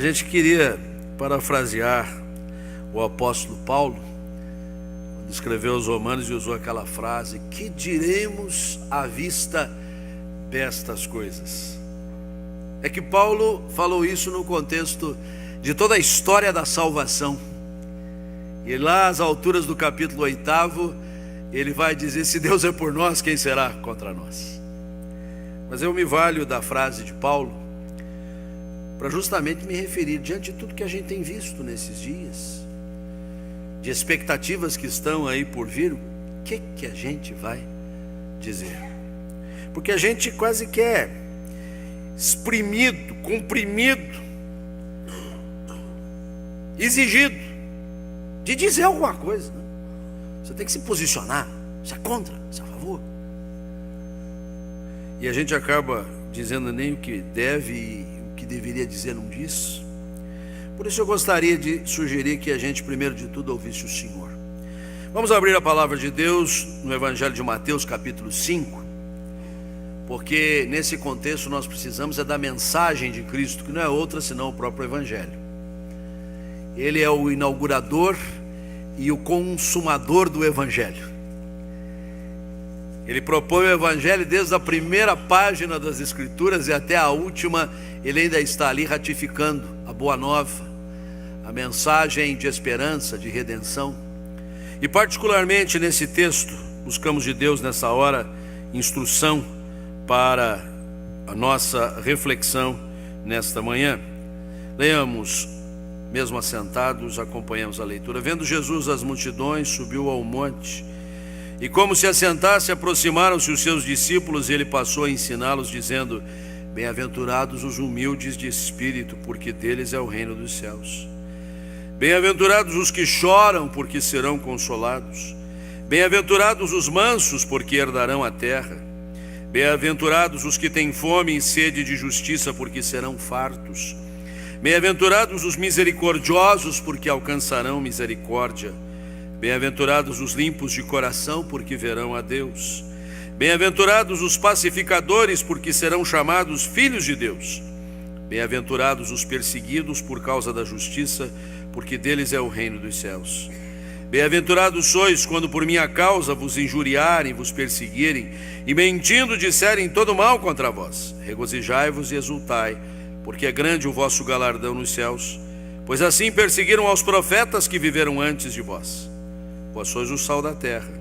gente queria parafrasear o apóstolo Paulo, quando escreveu aos Romanos e usou aquela frase: que diremos à vista destas coisas? É que Paulo falou isso no contexto de toda a história da salvação. E lá às alturas do capítulo 8, ele vai dizer: se Deus é por nós, quem será contra nós? Mas eu me valho da frase de Paulo para justamente me referir, diante de tudo que a gente tem visto nesses dias, de expectativas que estão aí por vir, o que a gente vai dizer? Porque a gente quase que é exprimido, comprimido, exigido de dizer alguma coisa, né? Você tem que se posicionar, se é contra, se é a favor. E a gente acaba dizendo nem o que deve e o que deveria dizer não diz. Por isso eu gostaria de sugerir que a gente primeiro de tudo ouvisse o Senhor. Vamos abrir a palavra de Deus no Evangelho de Mateus capítulo 5, porque nesse contexto nós precisamos da mensagem de Cristo, que não é outra senão o próprio Evangelho. Ele é o inaugurador e o consumador do Evangelho. Ele propõe o Evangelho desde a primeira página das Escrituras e até a última. Ele ainda está ali ratificando a boa nova, a mensagem de esperança, de redenção. E particularmente nesse texto, buscamos de Deus nessa hora instrução para a nossa reflexão nesta manhã. Leamos, mesmo assentados, acompanhamos a leitura. Vendo Jesus as multidões, subiu ao monte, e como se assentasse, aproximaram-se os seus discípulos, e ele passou a ensiná-los, dizendo: bem-aventurados os humildes de espírito, porque deles é o reino dos céus. Bem-aventurados os que choram, porque serão consolados. Bem-aventurados os mansos, porque herdarão a terra. Bem-aventurados os que têm fome e sede de justiça, porque serão fartos. Bem-aventurados os misericordiosos, porque alcançarão misericórdia. Bem-aventurados os limpos de coração, porque verão a Deus. Bem-aventurados os pacificadores, porque serão chamados filhos de Deus. Bem-aventurados os perseguidos por causa da justiça, porque deles é o reino dos céus. Bem-aventurados sois quando por minha causa vos injuriarem, vos perseguirem e mentindo disserem todo mal contra vós. Regozijai-vos e exultai, porque é grande o vosso galardão nos céus, pois assim perseguiram aos profetas que viveram antes de vós. Vós sois o sal da terra.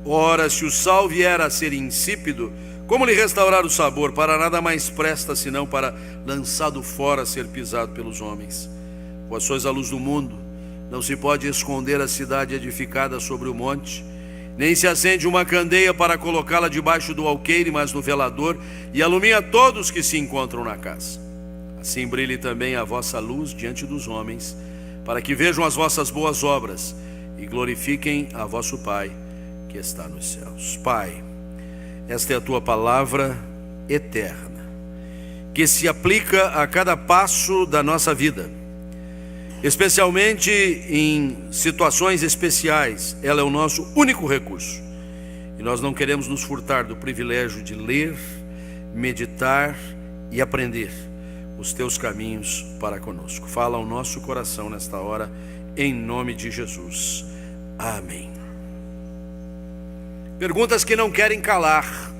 Ora, se o sal vier a ser insípido, como lhe restaurar o sabor? Para nada mais presta, senão para, lançado fora, ser pisado pelos homens. Vós sois a luz do mundo. Não se pode esconder a cidade edificada sobre o monte, nem se acende uma candeia para colocá-la debaixo do alqueire, mas no velador, e alumia todos que se encontram na casa. Assim brilhe também a vossa luz diante dos homens, para que vejam as vossas boas obras e glorifiquem a vosso Pai que está nos céus. Pai, esta é a tua palavra eterna, que se aplica a cada passo da nossa vida, especialmente em situações especiais. Ela é o nosso único recurso, e nós não queremos nos furtar do privilégio de ler, meditar e aprender os teus caminhos para conosco. Fala ao nosso coração nesta hora, em nome de Jesus. Amém. Perguntas que não querem calar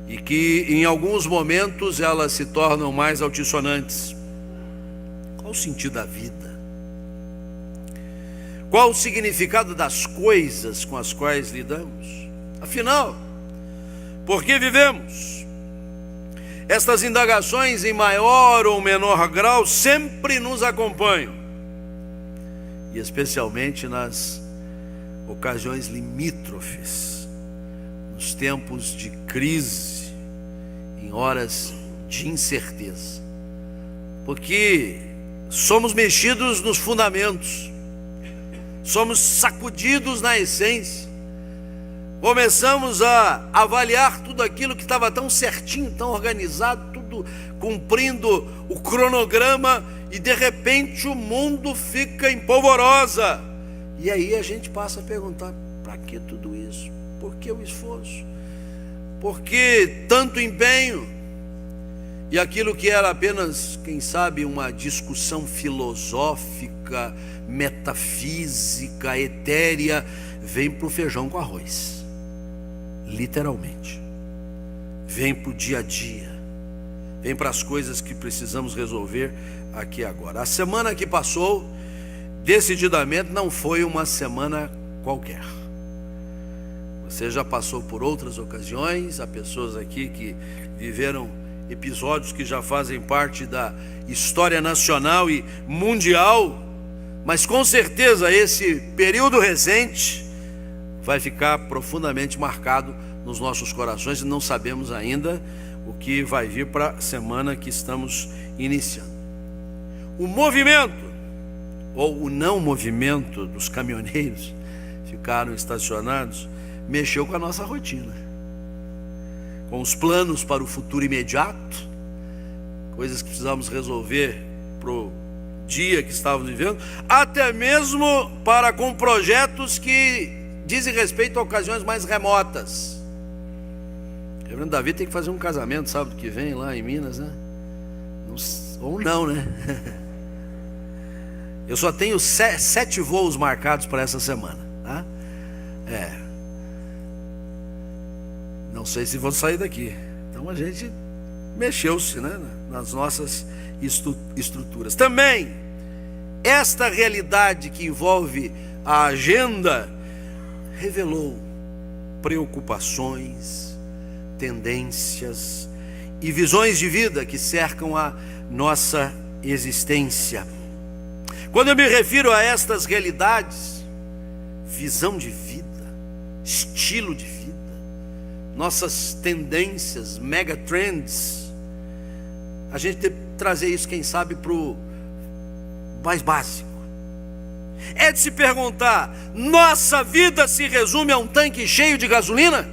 e que em alguns momentos elas se tornam mais altissonantes. Qual o sentido da vida? Qual o significado das coisas com as quais lidamos? Afinal, por que vivemos? Estas indagações, em maior ou menor grau, sempre nos acompanham, e especialmente nas ocasiões limítrofes, nos tempos de crise, em horas de incerteza, porque somos mexidos nos fundamentos, somos sacudidos na essência, começamos a avaliar tudo aquilo que estava tão certinho, tão organizado, tudo cumprindo o cronograma, e de repente o mundo fica em polvorosa. E aí a gente passa a perguntar: para que tudo isso? Por que o esforço? Por que tanto empenho? E aquilo que era apenas, quem sabe, uma discussão filosófica, metafísica, etérea, vem para o feijão com arroz, literalmente. Vem para o dia a dia, vem para as coisas que precisamos resolver aqui e agora. A semana que passou, decididamente, não foi uma semana qualquer. Você já passou por outras ocasiões, há pessoas aqui que viveram episódios que já fazem parte da história nacional e mundial, mas com certeza esse período recente vai ficar profundamente marcado nos nossos corações e não sabemos ainda o que vai vir para a semana que estamos iniciando. O movimento, ou o não movimento dos caminhoneiros ficaram estacionados, mexeu com a nossa rotina, com os planos para o futuro imediato, coisas que precisamos resolver para o dia que estávamos vivendo, até mesmo para com projetos que dizem respeito a ocasiões mais remotas. O reverendo Davi tem que fazer um casamento sábado que vem lá em Minas, né? Ou não, né? Eu só tenho 7 voos marcados para essa semana, tá? Não sei se vou sair daqui. Então a gente mexeu-se, né, nas nossas estruturas. Também, esta realidade que envolve a agenda revelou preocupações, tendências e visões de vida que cercam a nossa existência. Quando eu me refiro a estas realidades, visão de vida, estilo de vida, nossas tendências, mega trends, a gente tem que trazer isso, quem sabe, para o mais básico. É de se perguntar: nossa vida se resume a um tanque cheio de gasolina?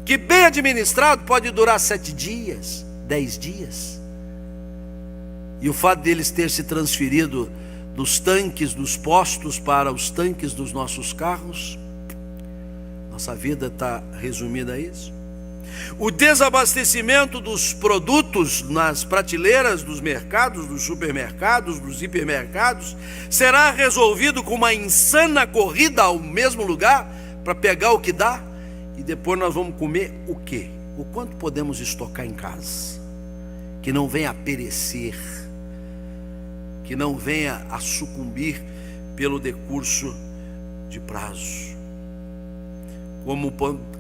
Que bem administrado pode durar 7 dias, 10 dias. E o fato deles ter se transferido dos tanques dos postos para os tanques dos nossos carros, nossa vida está resumida a isso. O desabastecimento dos produtos nas prateleiras dos mercados, dos supermercados, dos hipermercados, será resolvido com uma insana corrida ao mesmo lugar para pegar o que dá, e depois nós vamos comer o quê? O quanto podemos estocar em casa, que não venha a perecer, que não venha a sucumbir pelo decurso de prazo.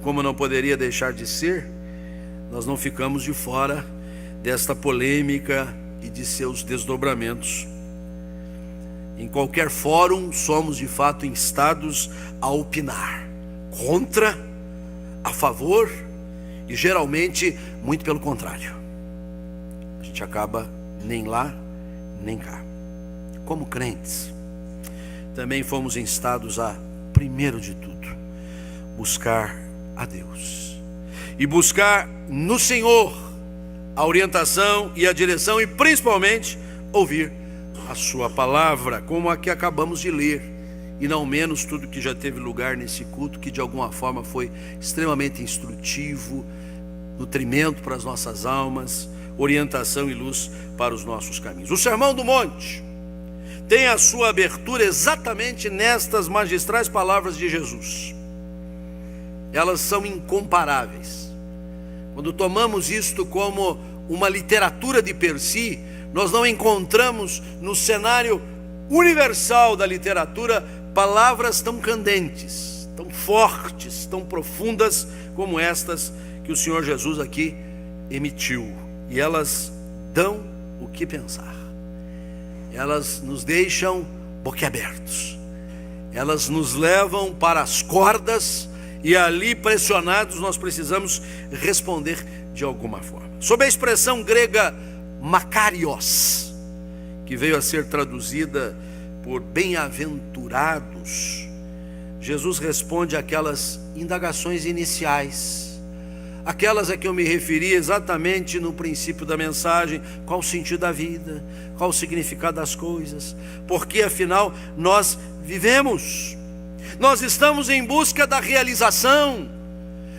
Como não poderia deixar de ser, nós não ficamos de fora desta polêmica e de seus desdobramentos. Em qualquer fórum, somos de fato instados a opinar, contra, a favor, e geralmente muito pelo contrário. A gente acaba nem lá, nem cá. Como crentes, também fomos instados a, primeiro de tudo, buscar a Deus e buscar no Senhor a orientação e a direção, e principalmente ouvir a sua palavra, como a que acabamos de ler, e não menos tudo que já teve lugar nesse culto, que de alguma forma foi extremamente instrutivo, nutrimento para as nossas almas, orientação e luz para os nossos caminhos. O Sermão do Monte tem a sua abertura exatamente nestas magistrais palavras de Jesus. Elas são incomparáveis. Quando tomamos isto como uma literatura de per si, nós não encontramos no cenário universal da literatura palavras tão candentes, tão fortes, tão profundas como estas que o Senhor Jesus aqui emitiu. E elas dão o que pensar. Elas nos deixam boquiabertos. Elas nos levam para as cordas, e ali, pressionados, nós precisamos responder de alguma forma. Sob a expressão grega makarios, que veio a ser traduzida por bem-aventurados, Jesus responde àquelas indagações iniciais, aquelas a que eu me referi exatamente no princípio da mensagem: qual o sentido da vida, qual o significado das coisas, porque afinal nós vivemos. Nós estamos em busca da realização,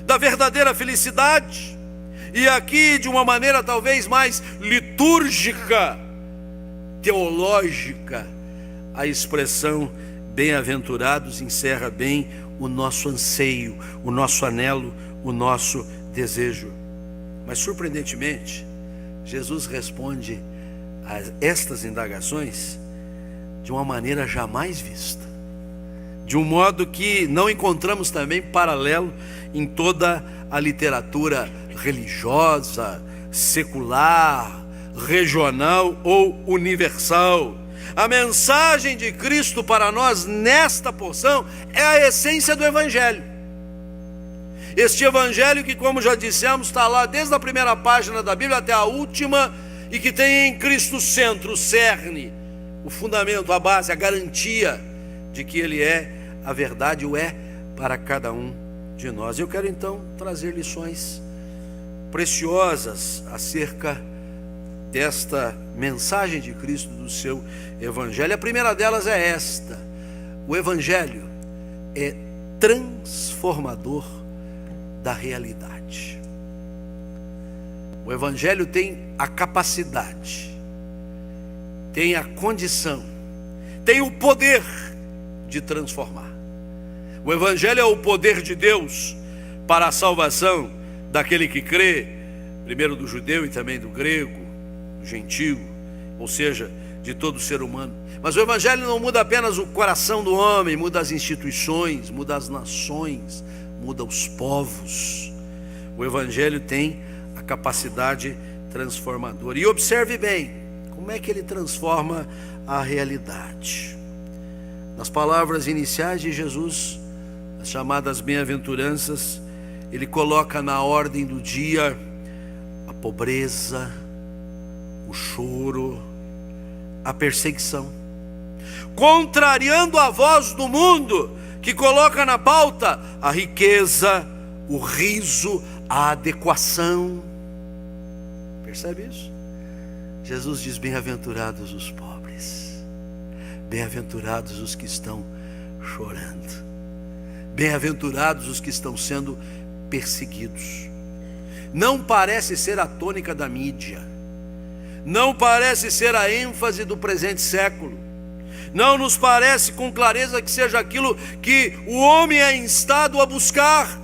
da verdadeira felicidade. E aqui, de uma maneira talvez mais litúrgica, teológica, a expressão bem-aventurados encerra bem o nosso anseio, o nosso anelo, o nosso desejo. Mas surpreendentemente, Jesus responde a estas indagações de uma maneira jamais vista, de um modo que não encontramos também paralelo em toda a literatura religiosa, secular, regional ou universal. A mensagem de Cristo para nós nesta porção é a essência do Evangelho. Este Evangelho que, como já dissemos, está lá desde a primeira página da Bíblia até a última, e que tem em Cristo o centro, o cerne, o fundamento, a base, a garantia de que Ele é a verdade, o é para cada um de nós. Eu quero então trazer lições preciosas acerca desta mensagem de Cristo, do seu Evangelho. A primeira delas é esta: o Evangelho é transformador da realidade. O Evangelho tem a capacidade, tem a condição, tem o poder de transformar. O Evangelho é o poder de Deus para a salvação daquele que crê, primeiro do judeu e também do grego, do gentio, ou seja, de todo ser humano. Mas o Evangelho não muda apenas o coração do homem, muda as instituições, muda as nações, muda os povos. O Evangelho tem a capacidade transformadora. E observe bem, como é que ele transforma a realidade? Nas palavras iniciais de Jesus, as chamadas bem-aventuranças, ele coloca na ordem do dia a pobreza, o choro, a perseguição, contrariando a voz do mundo, que coloca na pauta a riqueza, o riso, a adequação. Percebe isso? Jesus diz: bem-aventurados os pobres, bem-aventurados os que estão chorando, bem-aventurados os que estão sendo perseguidos. Não parece ser a tônica da mídia, não parece ser a ênfase do presente século, não nos parece com clareza que seja aquilo que o homem é instado a buscar.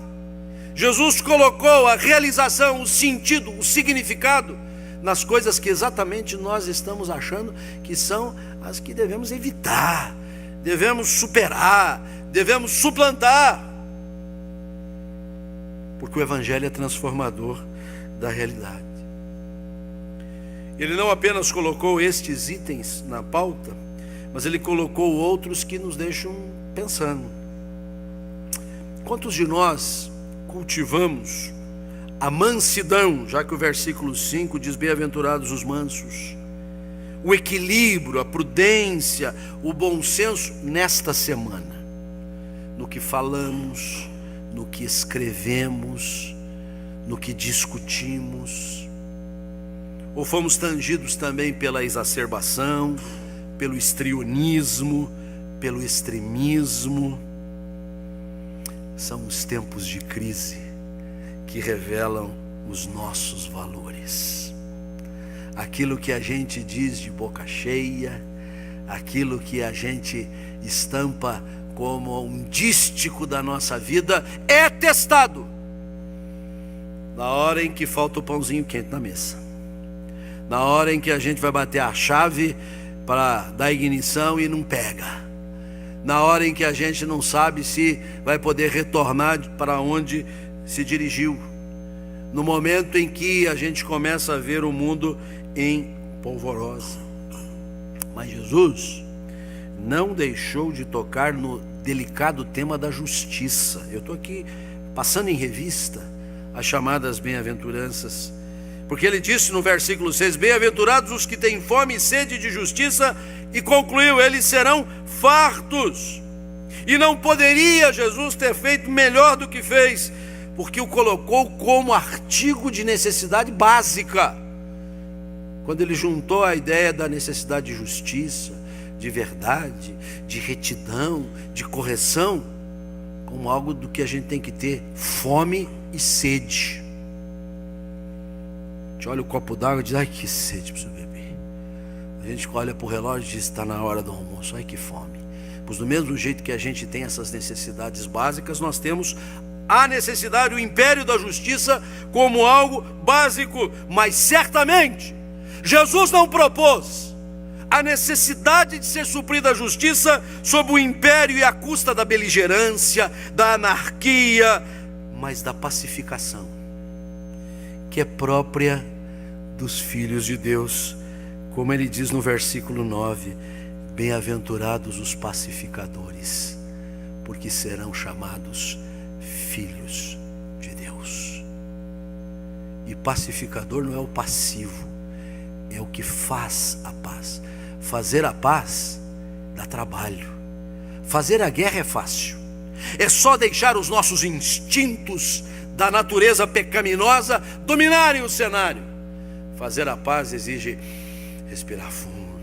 Jesus colocou a realização, o sentido, o significado nas coisas que exatamente nós estamos achando que são as que devemos evitar, devemos superar, devemos suplantar, porque o Evangelho é transformador da realidade. Ele não apenas colocou estes itens na pauta, mas ele colocou outros que nos deixam pensando. Quantos de nós cultivamos a mansidão, já que o versículo 5 diz: bem-aventurados os mansos, o equilíbrio, a prudência, o bom senso nesta semana, no que falamos, no que escrevemos, no que discutimos? Ou fomos tangidos também pela exacerbação, pelo histrionismo, pelo extremismo? São os tempos de crise que revelam os nossos valores. Aquilo que a gente diz de boca cheia, aquilo que a gente estampa como um dístico da nossa vida, é testado na hora em que falta o pãozinho quente na mesa, na hora em que a gente vai bater a chave para dar ignição e não pega, na hora em que a gente não sabe se vai poder retornar para onde se dirigiu, no momento em que a gente começa a ver o mundo em polvorosa. Mas Jesus não deixou de tocar no delicado tema da justiça. Eu estou aqui passando em revista as chamadas bem-aventuranças, porque ele disse no versículo 6: bem-aventurados os que têm fome e sede de justiça, e concluiu: eles serão fartos. E não poderia Jesus ter feito melhor do que fez, porque o colocou como artigo de necessidade básica, quando ele juntou a ideia da necessidade de justiça, de verdade, de retidão, de correção, como algo do que a gente tem que ter fome e sede. gente olha o copo d'água e diz: ai, que sede, preciso beber. A gente olha para o relógio e diz: está na hora do almoço, ai, que fome. Pois do mesmo jeito que a gente tem essas necessidades básicas, nós temos a necessidade, o império da justiça como algo básico. Mas certamente Jesus não propôs a necessidade de ser suprida a justiça sob o império e a custa da beligerância, da anarquia, mas da pacificação, que é própria dos filhos de Deus. Como ele diz no versículo 9: bem-aventurados os pacificadores, porque serão chamados filhos de Deus. E pacificador não é o passivo, é o que faz a paz. Fazer a paz dá trabalho. Fazer a guerra é fácil. É só deixar os nossos instintos da natureza pecaminosa dominarem o cenário. Fazer a paz exige respirar fundo,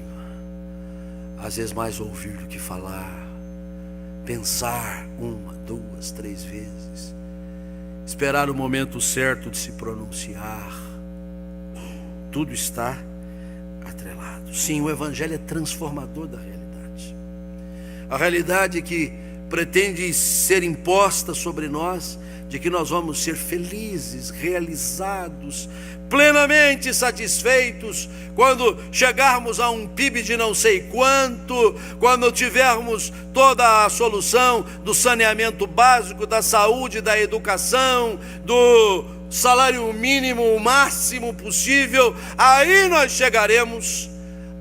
às vezes mais ouvir do que falar, pensar 1, 2, 3 vezes, esperar o momento certo de se pronunciar. Tudo está atrelado. Sim, o Evangelho é transformador da realidade. A realidade que pretende ser imposta sobre nós, de que nós vamos ser felizes, realizados, plenamente satisfeitos quando chegarmos a um PIB de não sei quanto, quando tivermos toda a solução do saneamento básico, da saúde, da educação, do salário mínimo o máximo possível, aí nós chegaremos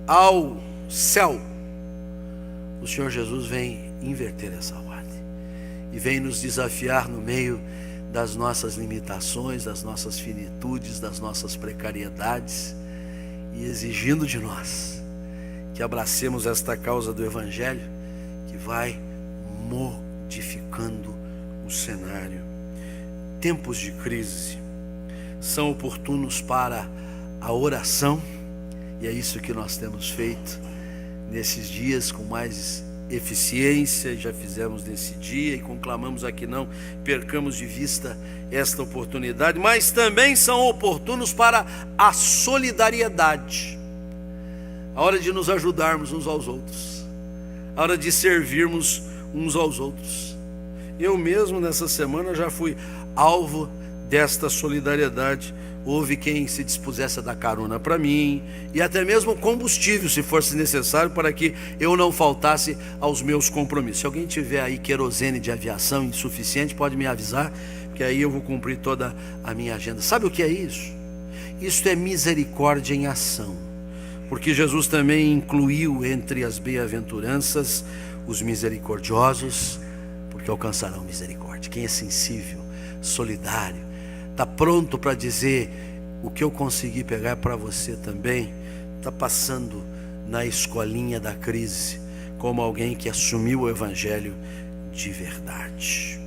ao céu. O Senhor Jesus vem inverter essa ordem e vem nos desafiar no meio das nossas limitações, das nossas finitudes, das nossas precariedades, e exigindo de nós que abracemos esta causa do Evangelho, que vai modificando o cenário. Tempos de crise são oportunos para a oração, e é isso que nós temos feito nesses dias com mais eficiência. Já fizemos nesse dia e conclamamos a que não percamos de vista esta oportunidade, mas também são oportunos para a solidariedade, a hora de nos ajudarmos uns aos outros, a hora de servirmos uns aos outros. Eu mesmo nessa semana já fui alvo desta solidariedade. Houve quem se dispusesse a dar carona para mim, e até mesmo combustível, se fosse necessário, para que eu não faltasse aos meus compromissos. Se alguém tiver aí querosene de aviação insuficiente, pode me avisar, que aí eu vou cumprir toda a minha agenda. Sabe o que é isso? Isso é misericórdia em ação, porque Jesus também incluiu entre as bem-aventuranças os misericordiosos, porque alcançarão misericórdia. Quem é sensível, solidário, está pronto para dizer: o que eu consegui pegar para você também. Está passando na escolinha da crise como alguém que assumiu o Evangelho de verdade.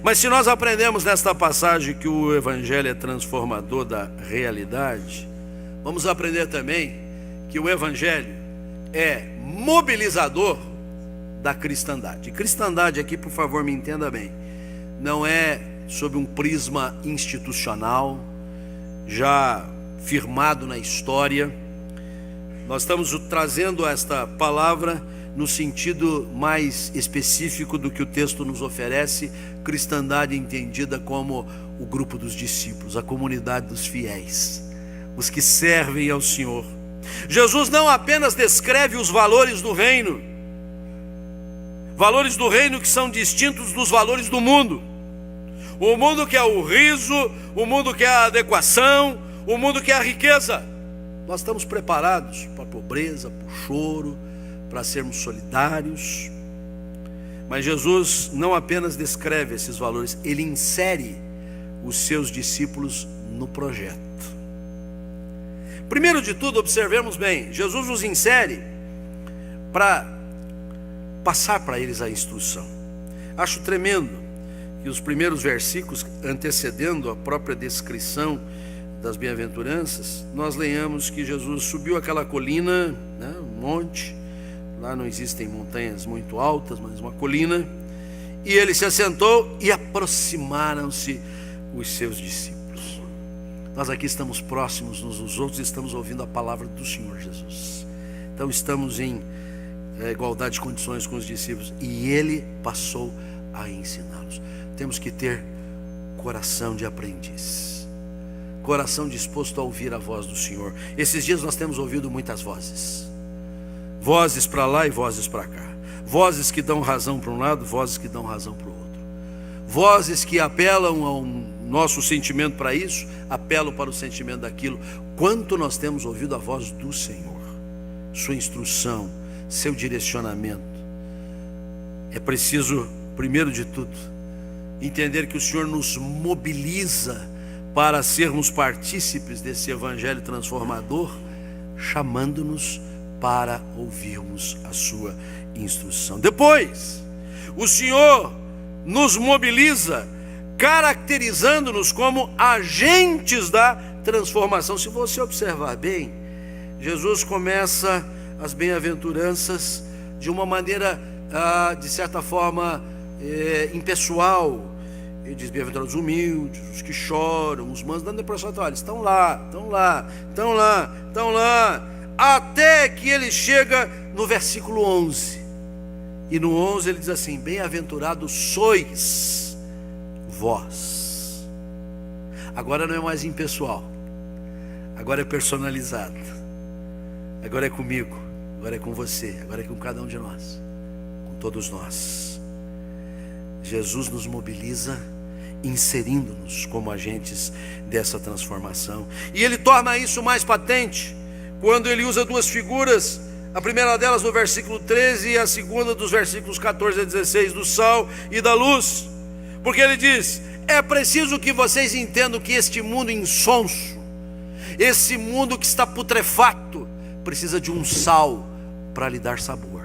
Mas se nós aprendemos nesta passagem que o Evangelho é transformador da realidade, vamos aprender também que o Evangelho é mobilizador da cristandade. E cristandade aqui, por favor, me entenda bem, não é sob um prisma institucional, já firmado na história. Nós estamos trazendo esta palavra no sentido mais específico do que o texto nos oferece. Cristandade entendida como o grupo dos discípulos, a comunidade dos fiéis, os que servem ao Senhor. Jesus não apenas descreve os valores do reino que são distintos dos valores do mundo. O mundo quer o riso, o mundo quer a adequação, o mundo quer a riqueza. Nós estamos preparados para a pobreza, para o choro, para sermos solidários. Mas Jesus não apenas descreve esses valores, ele insere os seus discípulos no projeto. Primeiro de tudo, observemos bem, Jesus os insere para passar para eles a instrução. Acho tremendo que os primeiros versículos antecedendo a própria descrição das bem-aventuranças, nós leiamos que Jesus subiu aquela colina, um monte, lá não existem montanhas muito altas, mas uma colina, e ele se assentou e aproximaram-se os seus discípulos. Nós aqui estamos próximos uns dos outros e estamos ouvindo a palavra do Senhor Jesus. Então estamos em igualdade de condições com os discípulos, e Ele passou a ensiná-los. Temos que ter coração de aprendiz, coração disposto a ouvir a voz do Senhor. Esses dias nós temos ouvido muitas vozes, vozes para lá e vozes para cá, vozes que dão razão para um lado, vozes que dão razão para o outro, vozes que apelam ao nosso sentimento para isso, apelam para o sentimento daquilo. Quanto nós temos ouvido a voz do Senhor, sua instrução, seu direcionamento? É preciso, primeiro de tudo, entender que o Senhor nos mobiliza para sermos partícipes desse evangelho transformador, chamando-nos para ouvirmos a sua instrução. Depois, o Senhor nos mobiliza caracterizando-nos como agentes da transformação. Se você observar bem, Jesus começa as bem-aventuranças de uma maneira, de certa forma, impessoal. Ele diz: bem-aventurados os humildes, os que choram, os mansos, dando a impressão de: olha, estão lá, até que ele chega no versículo 11, e no 11 ele diz assim: bem-aventurados sois vós. Agora não é mais impessoal, agora é personalizado, agora é comigo, agora é com você, agora é com cada um de nós, com todos nós. Jesus nos mobiliza, inserindo-nos como agentes dessa transformação, e Ele torna isso mais patente quando Ele usa duas figuras, a primeira delas no versículo 13 e a segunda dos versículos 14 a 16, do sal e da luz, porque Ele diz: é preciso que vocês entendam que este mundo insonso, esse mundo que está putrefato, precisa de um sal para lhe dar sabor,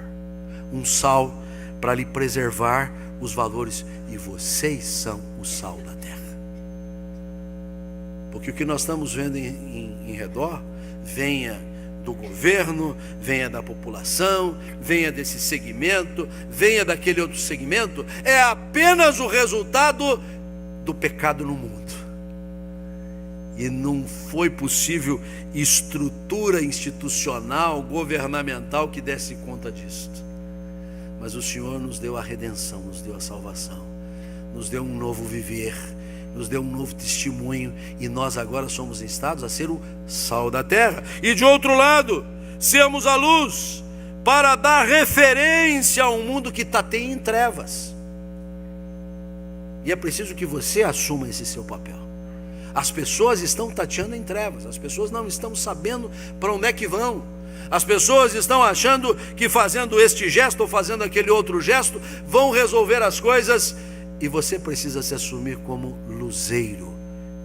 um sal para lhe preservar os valores, e vocês são o sal da terra. Porque o que nós estamos vendo em redor, venha do governo, venha da população, venha desse segmento, venha daquele outro segmento, é apenas o resultado do pecado no mundo. E não foi possível estrutura institucional, governamental que desse conta disso. Mas o Senhor nos deu a redenção, nos deu a salvação, nos deu um novo viver, nos deu um novo testemunho, e nós agora somos instados a ser o sal da terra. E de outro lado, sermos a luz para dar referência a um mundo que tateia em trevas. E é preciso que você assuma esse seu papel. As pessoas estão tateando em trevas, as pessoas não estão sabendo para onde é que vão. As pessoas estão achando que fazendo este gesto ou fazendo aquele outro gesto vão resolver as coisas, e você precisa se assumir como luzeiro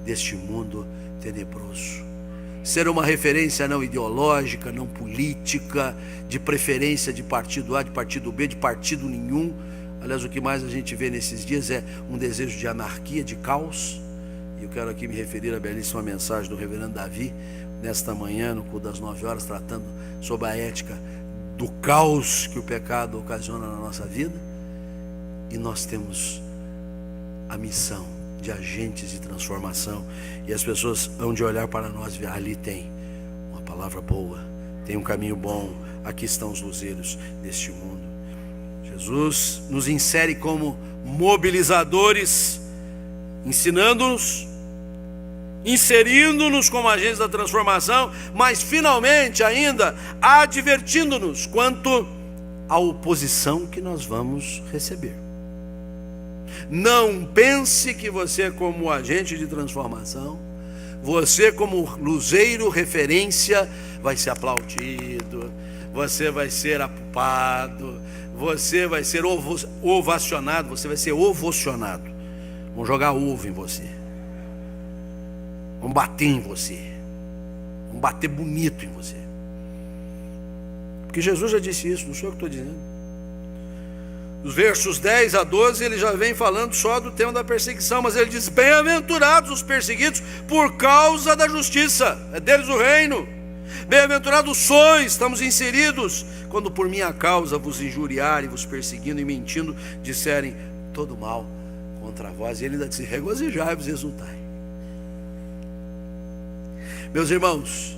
deste mundo tenebroso. Ser uma referência não ideológica, não política, de preferência de partido A, de partido B, de partido nenhum. Aliás, o que mais a gente vê nesses dias é um desejo de anarquia, de caos. E eu quero aqui me referir à belíssima mensagem do reverendo Davi, nesta manhã, no culto das 9 horas, tratando sobre a ética do caos que o pecado ocasiona na nossa vida. E nós temos a missão de agentes de transformação, e as pessoas hão de olhar para nós e ver: ali tem uma palavra boa, tem um caminho bom, aqui estão os luzeiros deste mundo. Jesus nos insere como mobilizadores, ensinando-nos, inserindo-nos como agentes da transformação, mas finalmente ainda advertindo-nos quanto à oposição que nós vamos receber. Não pense que você, como agente de transformação, você como luzeiro referência, vai ser aplaudido, você vai ser apupado, você vai ser ovacionado, você vai ser ovacionado. Vão jogar ovo em você, vão bater em você, vão bater bonito em você. Porque Jesus já disse isso, não sou eu que estou dizendo. Dos versos 10 a 12 ele já vem falando só do tema da perseguição, mas ele diz: bem-aventurados os perseguidos por causa da justiça, é deles o reino. Bem-aventurados sois, estamos inseridos, quando por minha causa vos injuriarem, vos perseguindo e mentindo, disserem todo mal contra vós. E ele ainda diz: regozijai-vos e exultai. Meus irmãos,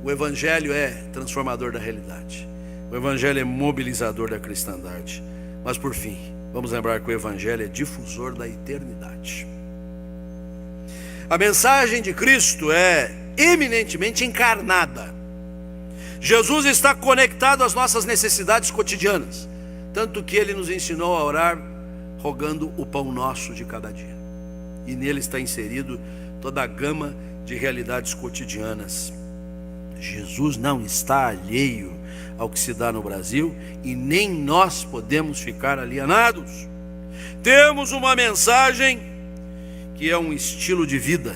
o Evangelho é transformador da realidade. O Evangelho é mobilizador da cristandade. Mas por fim, vamos lembrar que o Evangelho é difusor da eternidade. A mensagem de Cristo é eminentemente encarnada. Jesus está conectado às nossas necessidades cotidianas, tanto que Ele nos ensinou a orar rogando o pão nosso de cada dia. E nele está inserido toda a gama de realidades cotidianas. Jesus não está alheio ao que se dá no Brasil e nem nós podemos ficar alienados. Temos uma mensagem que é um estilo de vida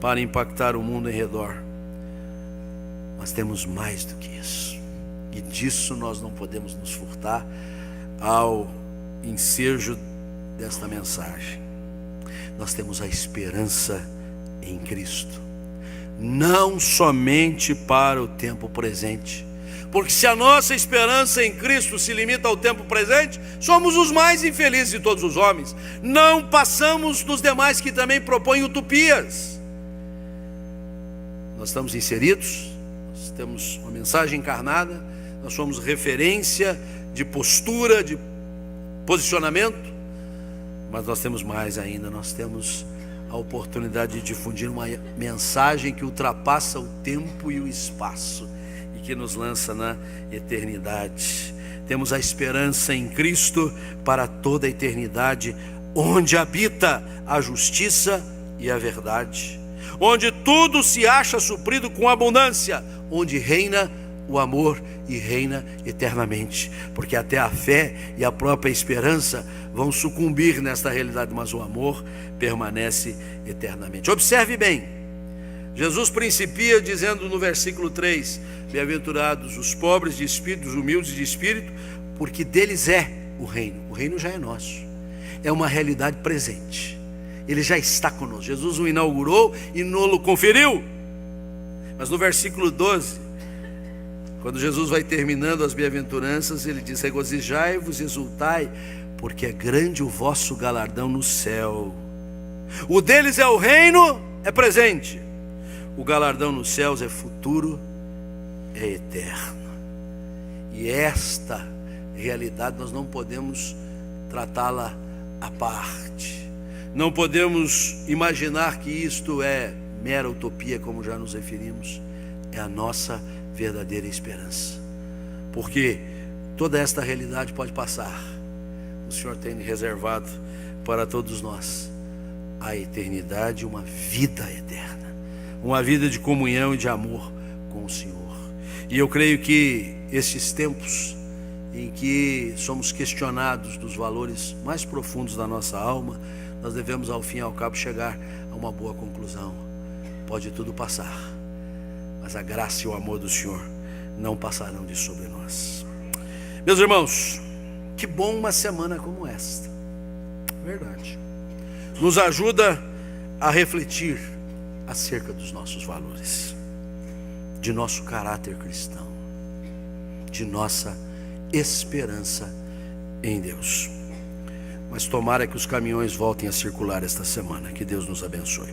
para impactar o mundo em redor. Mas temos mais do que isso, e disso nós não podemos nos furtar ao ensejo desta mensagem. Nós temos a esperança em Cristo, não somente para o tempo presente, porque se a nossa esperança em Cristo se limita ao tempo presente, somos os mais infelizes de todos os homens. Não passamos dos demais que também propõem utopias. Nós estamos inseridos, nós temos uma mensagem encarnada, nós somos referência de postura, de posicionamento, mas nós temos mais ainda, nós temos a oportunidade de difundir uma mensagem que ultrapassa o tempo e o espaço e que nos lança na eternidade. Temos a esperança em Cristo para toda a eternidade, onde habita a justiça e a verdade, onde tudo se acha suprido com abundância, onde reina o amor e reina eternamente, porque até a fé e a própria esperança vão sucumbir nesta realidade, mas o amor permanece eternamente. Observe bem, Jesus principia dizendo no versículo 3, bem-aventurados os pobres de espírito, os humildes de espírito, porque deles é o reino já é nosso, é uma realidade presente, ele já está conosco, Jesus o inaugurou e nos conferiu. Mas no versículo 12, quando Jesus vai terminando as bem-aventuranças, ele diz: regozijai-vos, exultai, porque é grande o vosso galardão no céu. O deles é o reino, é presente. O galardão nos céus é futuro, é eterno. E esta realidade nós não podemos tratá-la à parte. Não podemos imaginar que isto é mera utopia, como já nos referimos. É a nossa verdadeira esperança, porque toda esta realidade pode passar. O Senhor tem reservado para todos nós a eternidade, uma vida eterna, uma vida de comunhão e de amor com o Senhor. E eu creio que esses tempos em que somos questionados dos valores mais profundos da nossa alma, nós devemos ao fim e ao cabo chegar a uma boa conclusão. Pode tudo passar, mas a graça e o amor do Senhor não passarão de sobre nós. Meus irmãos, que bom uma semana como esta, verdade, nos ajuda a refletir acerca dos nossos valores, de nosso caráter cristão, de nossa esperança em Deus. Mas tomara que os caminhões voltem a circular esta semana. Que Deus nos abençoe.